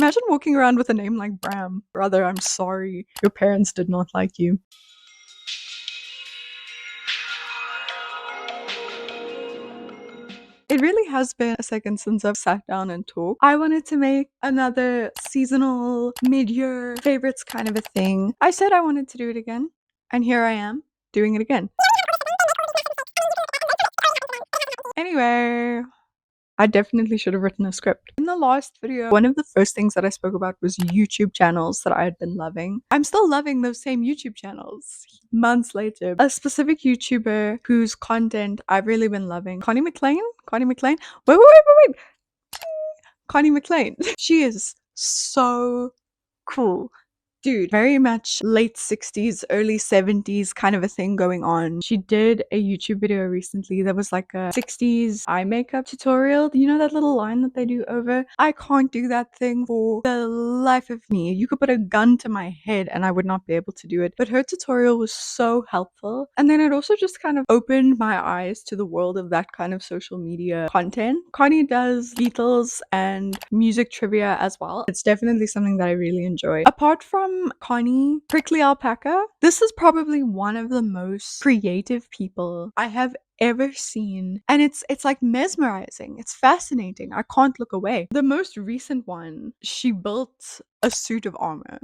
Imagine walking around with a name like Bram. Brother, I'm sorry. Your parents did not like you. It really has been a second since I've sat down and talked. I wanted to make another seasonal, mid-year favorites kind of a thing. I said I wanted to do it again, and here I am doing it again. Anyway, I definitely should have written a script. In the last video, one of the first things that I spoke about was YouTube channels that I had been loving. I'm still loving those same YouTube channels months later. A specific YouTuber whose content I've really been loving, Connie McLean? Wait. Connie McLean. She is so cool. Dude, very much late 60s, early 70s kind of a thing going on. She did a YouTube video recently that was like a 60s eye makeup tutorial. You know that little line that they do over? I can't do that thing for the life of me. You could put a gun to my head and I would not be able to do it. But her tutorial was so helpful. And then it also just kind of opened my eyes to the world of that kind of social media content. Connie does Beatles and music trivia as well. It's definitely something that I really enjoy. Apart from Connie, Prickly Alpaca, this is probably one of the most creative people I have ever seen, and it's like mesmerizing. It's fascinating. I can't look away. The most recent one, she built a suit of armor.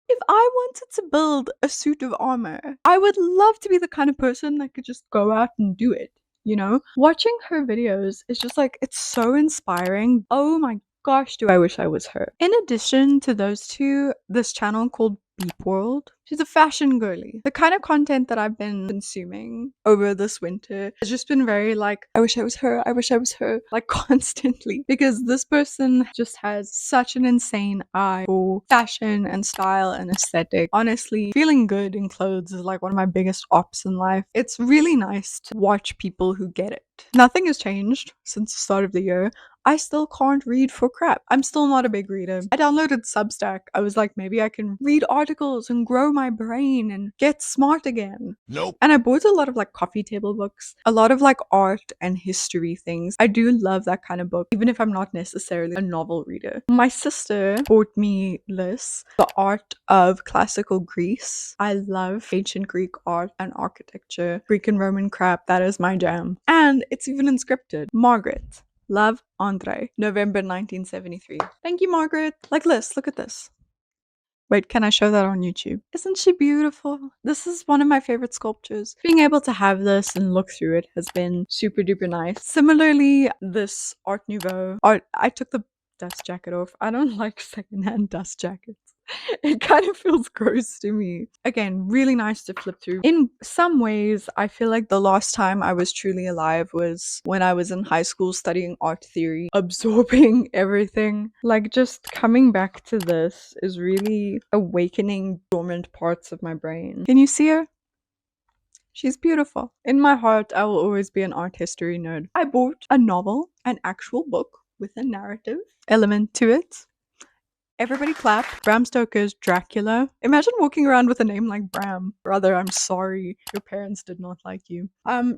If I wanted to build a suit of armor, I would love to be the kind of person that could just go out and do it. You know, watching her videos is just like, it's so inspiring. Oh my gosh, do I wish I was her. In addition to those two, this channel called Beep World, she's a fashion girly. The kind of content that I've been consuming over this winter has just been very like, I wish I was her, I wish I was her, like constantly. Because this person just has such an insane eye for fashion and style and aesthetic. Honestly, feeling good in clothes is like one of my biggest ops in life. It's really nice to watch people who get it. Nothing has changed since the start of the year. I still can't read for crap. I'm still not a big reader. I downloaded Substack. I was like, maybe I can read articles and grow my brain and get smart again. Nope. And I bought a lot of like coffee table books, a lot of like art and history things. I do love that kind of book, even if I'm not necessarily a novel reader. My sister bought me this, The Art of Classical Greece. I love ancient Greek art and architecture. Greek and Roman crap, that is my jam. And it's even inscripted. Margaret. Love, Andre, November 1973. Thank you, Margaret. Like this, look at this. Wait, can I show that on YouTube? Isn't she beautiful? This is one of my favorite sculptures. Being able to have this and look through it has been super duper nice. Similarly, this Art Nouveau art, I took the dust jacket off. I don't like secondhand dust jackets. It kind of feels gross to me. Again, really nice to flip through. In some ways, I feel like the last time I was truly alive was when I was in high school studying art theory, absorbing everything. Like, just coming back to this is really awakening dormant parts of my brain. Can you see her? She's beautiful. In my heart, I will always be an art history nerd. I bought a novel, an actual book with a narrative element to it. Everybody clap. Bram Stoker's Dracula. Imagine walking around with a name like Bram. Brother, I'm sorry. Your parents did not like you.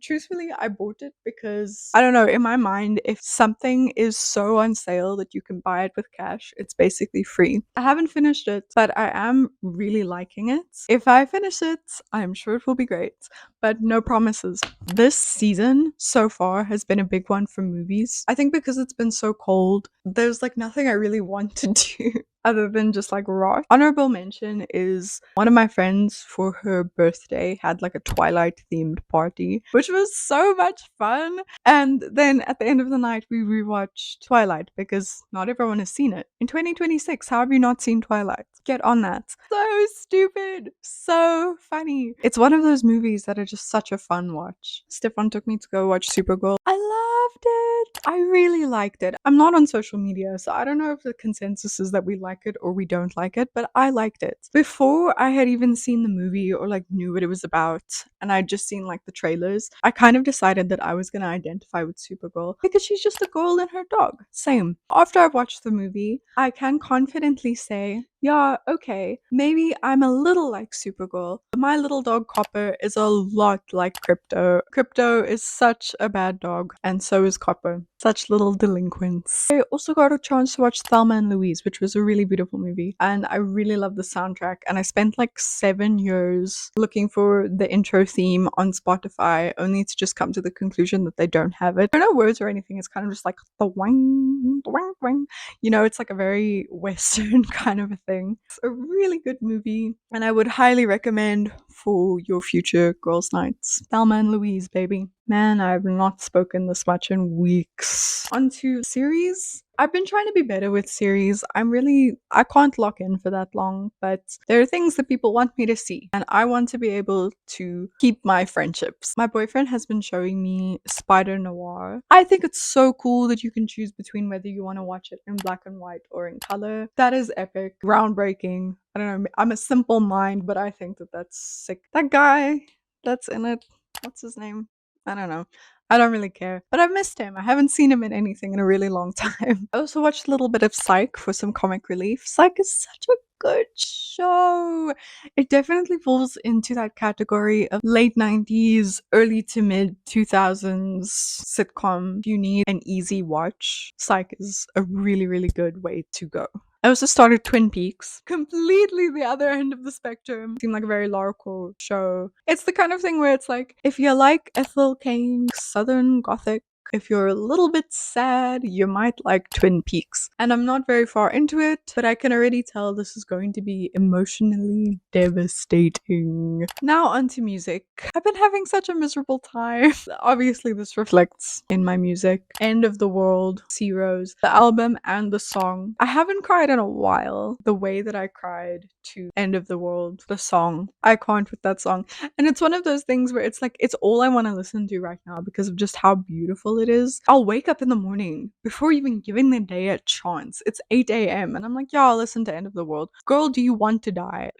Truthfully, I bought it because, I don't know, in my mind, if something is so on sale that you can buy it with cash, it's basically free. I haven't finished it, but I am really liking it. If I finish it, I'm sure it will be great, but no promises. This season so far has been a big one for movies. I think because it's been so cold, there's like nothing I really want to do other than just like rot. Honorable mention is one of my friends for her birthday had like a Twilight themed party, which was so much fun. And then at the end of the night, we rewatched Twilight because not everyone has seen it. In 2026, how have you not seen Twilight? Get on that. So stupid, so funny. It's one of those movies that are just such a fun watch. Stefan took me to go watch Supergirl. I loved it. I really liked it. I'm not on social media, so I don't know if the consensus is that we like it or we don't like it, but I liked it. Before I had even seen the movie or like knew what it was about, and I'd just seen like the trailers, I kind of decided that I was going to identify with Supergirl because she's just a girl and her dog. Same. After I watched the movie, I can confidently say Yeah, okay. Maybe I'm a little like Supergirl. My little dog Copper is a lot like Crypto. Crypto is such a bad dog, and so is Copper. Such little delinquents. I also got a chance to watch Thelma and Louise, which was a really beautiful movie, and I really love the soundtrack. And I spent like 7 years looking for the intro theme on Spotify, only to just come to the conclusion that they don't have it. There are no words or anything, it's kind of just like the wang, the wang, wang. You know, it's like a very Western kind of a thing. It's a really good movie, and I would highly recommend for your future girls' nights. Thelma and Louise, baby. Man, I've not spoken this much in weeks. Onto series. I've been trying to be better with series. I can't lock in for that long, but there are things that people want me to see, and I want to be able to keep my friendships. My boyfriend has been showing me Spider Noir. I think it's so cool that you can choose between whether you want to watch it in black and white or in color. That is epic, groundbreaking. I don't know, I'm a simple mind, but I think that that's sick. That guy that's in it, what's his name? I don't know. I don't really care. But I've missed him. I haven't seen him in anything in a really long time. I also watched a little bit of Psych for some comic relief. Psych is such a good show. It definitely falls into that category of late 90s, early to mid 2000s sitcom. If you need an easy watch, Psych is a really, really good way to go. I also started Twin Peaks, completely the other end of the spectrum. Seemed like a very Larco show. It's the kind of thing where it's like, if you like Ethel Cain's Southern Gothic, if you're a little bit sad, you might like Twin Peaks. And I'm not very far into it, but I can already tell this is going to be emotionally devastating. Now onto music. I've been having such a miserable time. Obviously, this reflects in my music. End of the World, Zeros, the album and the song. I haven't cried in a while the way that I cried to End of the World, the song. I can't with that song. And it's one of those things where it's like, it's all I want to listen to right now because of just how beautiful it is. I'll wake up in the morning before even giving the day a chance. It's 8 a.m. and I'm like, yeah, I'll listen to End of the World. Girl, do you want to die?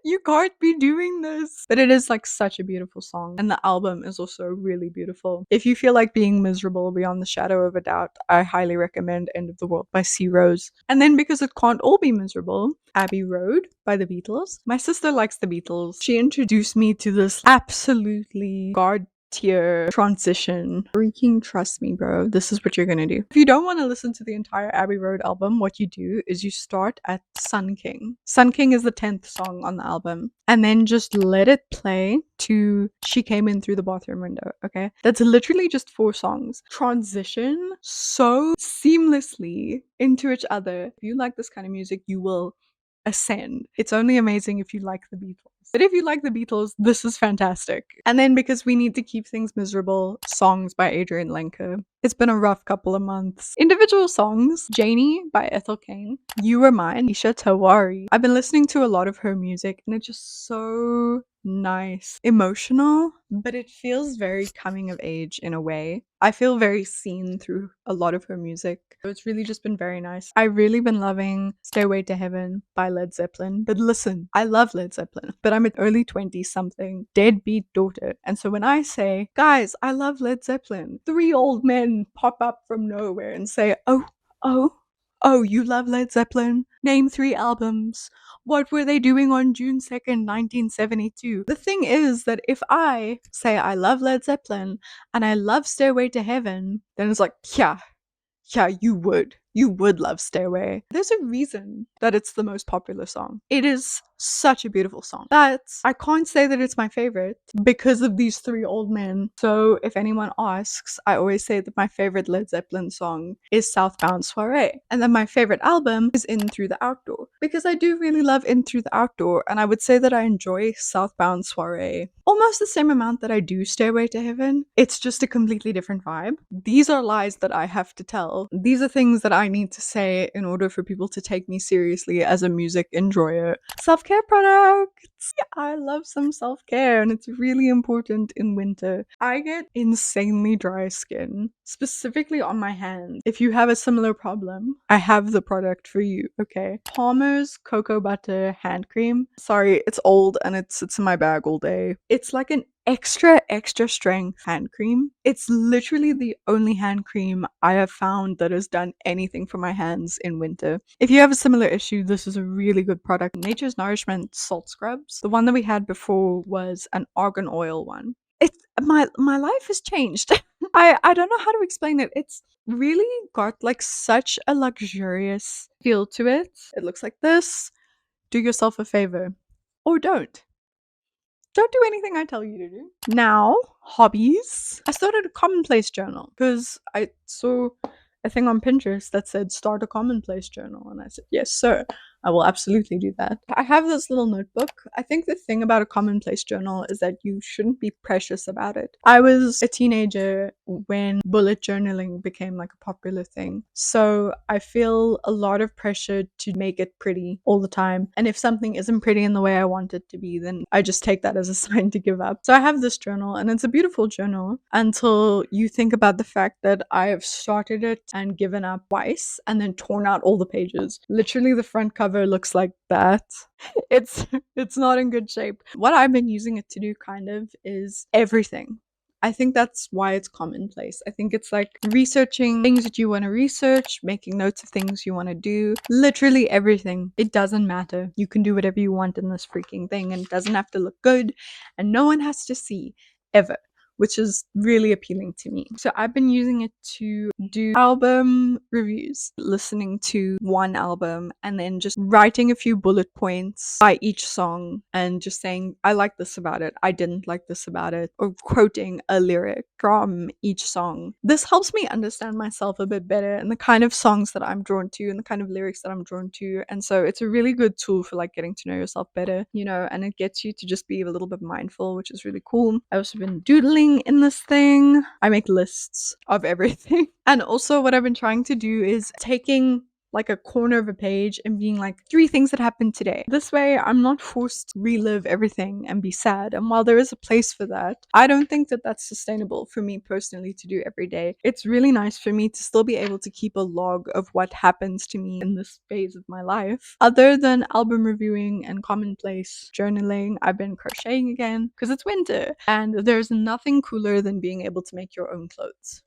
You can't be doing this. But it is like such a beautiful song. And the album is also really beautiful. If you feel like being miserable beyond the shadow of a doubt, I highly recommend End of the World by C. Rose. And then because it can't all be miserable, Abbey Road by the Beatles. My sister likes the Beatles. She introduced me to this absolutely god tier transition. Freaking trust me, bro. This is what you're gonna do. If you don't want to listen to the entire Abbey Road album, what you do is you start at Sun King. Sun King is the 10th song on the album. And then just let it play to She Came In Through the Bathroom Window, okay? That's literally just 4 songs. Transition so seamlessly into each other. If you like this kind of music, you will ascend. It's only amazing if you like the Beatles. But if you like the Beatles, this is fantastic. And then because we need to keep things miserable, songs by Adrian Lenker. It's been a rough couple of months. Individual songs, Janie by Ethel Cain, You Were Mine, Isha Tawari. I've been listening to a lot of her music and it's just so nice. Emotional, but it feels very coming of age in a way. I feel very seen through a lot of her music. It's really just been very nice. I've really been loving Stairway to Heaven by Led Zeppelin. But listen, I love Led Zeppelin, but I'm an early 20 something deadbeat daughter. And so when I say, guys, I love Led Zeppelin, 3 old men pop up from nowhere and say, oh, oh, you love Led Zeppelin? Name 3 albums. What were they doing on June 2nd, 1972? The thing is that if I say I love Led Zeppelin and I love Stairway to Heaven, then it's like, yeah, you would. You would love Stairway. There's a reason that it's the most popular song. It is such a beautiful song. But I can't say that it's my favorite because of these 3 old men. So if anyone asks, I always say that my favorite Led Zeppelin song is Southbound Soiree. And then my favorite album is In Through the Outdoor. Because I do really love In Through the Outdoor. And I would say that I enjoy Southbound Soiree almost the same amount that I do Stairway to Heaven. It's just a completely different vibe. These are lies that I have to tell. These are things that I need to say in order for people to take me seriously as a music enjoyer. Self-care products! Yeah, I love some self-care and it's really important in winter. I get insanely dry skin, specifically on my hands. If you have a similar problem, I have the product for you, okay? Palmer's Cocoa Butter Hand Cream. Sorry, it's old and it sits in my bag all day. It's It's like an extra strength hand cream. It's literally the only hand cream I have found that has done anything for my hands in winter. If you have a similar issue, this is a really good product. Nature's Nourishment salt scrubs. The one that we had before was an argan oil one. It's my life has changed. I don't know how to explain it. It's really got like such a luxurious feel to it. It looks like this. Do yourself a favor, or don't. Don't do anything I tell you to do. Now, hobbies. I started a commonplace journal because I saw a thing on Pinterest that said start a commonplace journal. And I said, yes, sir. I will absolutely do that. I have this little notebook. I think the thing about a commonplace journal is that you shouldn't be precious about it. I was a teenager when bullet journaling became like a popular thing. So I feel a lot of pressure to make it pretty all the time. And if something isn't pretty in the way I want it to be, then I just take that as a sign to give up. So I have this journal and it's a beautiful journal until you think about the fact that I have started it and given up twice and then torn out all the pages. Literally the front cover looks like that. It's not in good shape. What I've been using it to do kind of is everything. I think that's why it's commonplace. I think it's like researching things that you want to research, making notes of things you want to do, literally everything. It doesn't matter. You can do whatever you want in this freaking thing and it doesn't have to look good and no one has to see ever, which is really appealing to me. So I've been using it to do album reviews, listening to one album and then just writing a few bullet points by each song and just saying, I like this about it, I didn't like this about it, or quoting a lyric from each song. This helps me understand myself a bit better and the kind of songs that I'm drawn to and the kind of lyrics that I'm drawn to. And so it's a really good tool for like getting to know yourself better, you know, and it gets you to just be a little bit mindful, which is really cool. I've also been doodling in this thing. I make lists of everything. And also what I've been trying to do is taking like a corner of a page and being like 3 things that happened today. This way I'm not forced to relive everything and be sad. And while there is a place for that, I don't think that that's sustainable for me personally to do every day. It's really nice for me to still be able to keep a log of what happens to me in this phase of my life. Other than album reviewing and commonplace journaling, I've been crocheting again because it's winter and there's nothing cooler than being able to make your own clothes.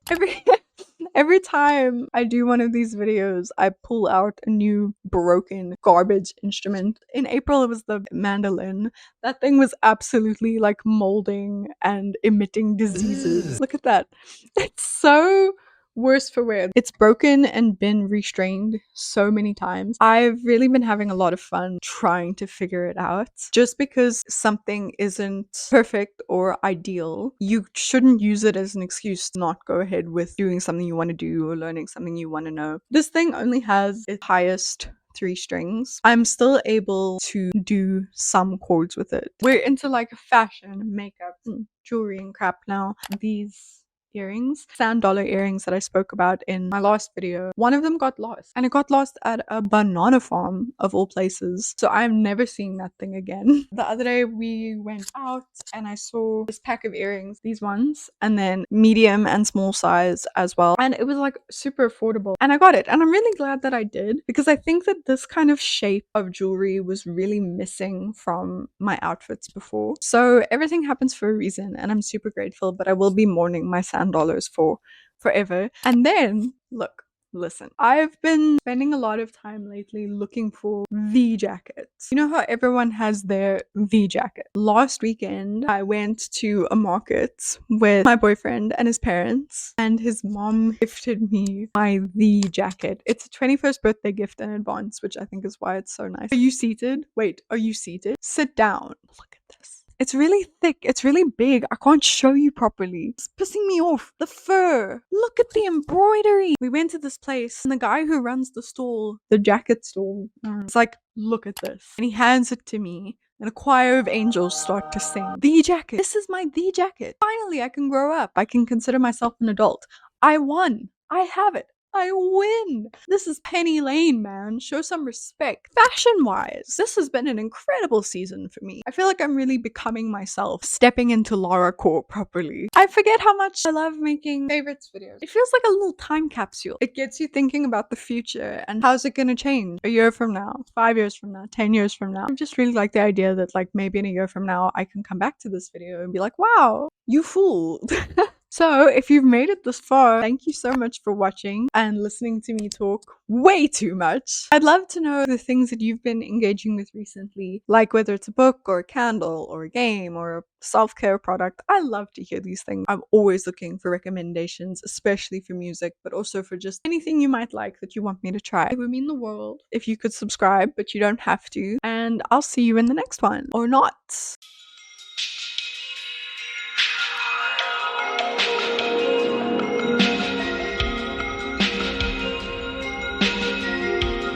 Every time I do one of these videos, I pull out a new broken garbage instrument. In April, it was the mandolin. That thing was absolutely like molding and emitting diseases. Look at that. It's so worse for wear. It's broken and been restrained so many times. I've really been having a lot of fun trying to figure it out. Just because something isn't perfect or ideal, you shouldn't use it as an excuse to not go ahead with doing something you want to do or learning something you want to know. This thing only has its highest 3 strings. I'm still able to do some chords with it. We're into like fashion, makeup, jewelry and crap now. These earrings, sand dollar earrings that I spoke about in my last video, one of them got lost and it got lost at a banana farm of all places. So I'm never seeing that thing again. The other day we went out and I saw this pack of earrings, these ones, and then medium and small size as well. And it was like super affordable and I got it. And I'm really glad that I did because I think that this kind of shape of jewelry was really missing from my outfits before. So everything happens for a reason and I'm super grateful, but I will be mourning my sand dollars for forever. And then listen, I've been spending a lot of time lately looking for V jackets. You know how everyone has their V jacket? Last weekend, I went to a market with my boyfriend and his parents, and his mom gifted me my V jacket. It's a 21st birthday gift in advance, which I think is why it's so nice. Are you seated? Wait, are you seated? Sit down. Look at this. It's really thick. It's really big. I can't show you properly. It's pissing me off. The fur. Look at the embroidery. We went to this place and the guy who runs the stall, the jacket stall, it's like, look at this. And he hands it to me and a choir of angels start to sing. The jacket. This is my the jacket. Finally, I can grow up. I can consider myself an adult. I won. I have it. I win. This is Penny Lane, man. Show some respect. Fashion-wise, this has been an incredible season for me. I feel like I'm really becoming myself, stepping into Lara Core properly. I forget how much I love making favorites videos. It feels like a little time capsule. It gets you thinking about the future and how's it gonna change a year from now, 5 years from now, 10 years from now. I just really like the idea that like maybe in a year from now I can come back to this video and be like, wow, you fooled. So, if you've made it this far, thank you so much for watching and listening to me talk way too much. I'd love to know the things that you've been engaging with recently, like whether it's a book or a candle or a game or a self-care product. I love to hear these things. I'm always looking for recommendations, especially for music, but also for just anything you might like that you want me to try. It would mean the world if you could subscribe, but you don't have to. And I'll see you in the next one. Or not.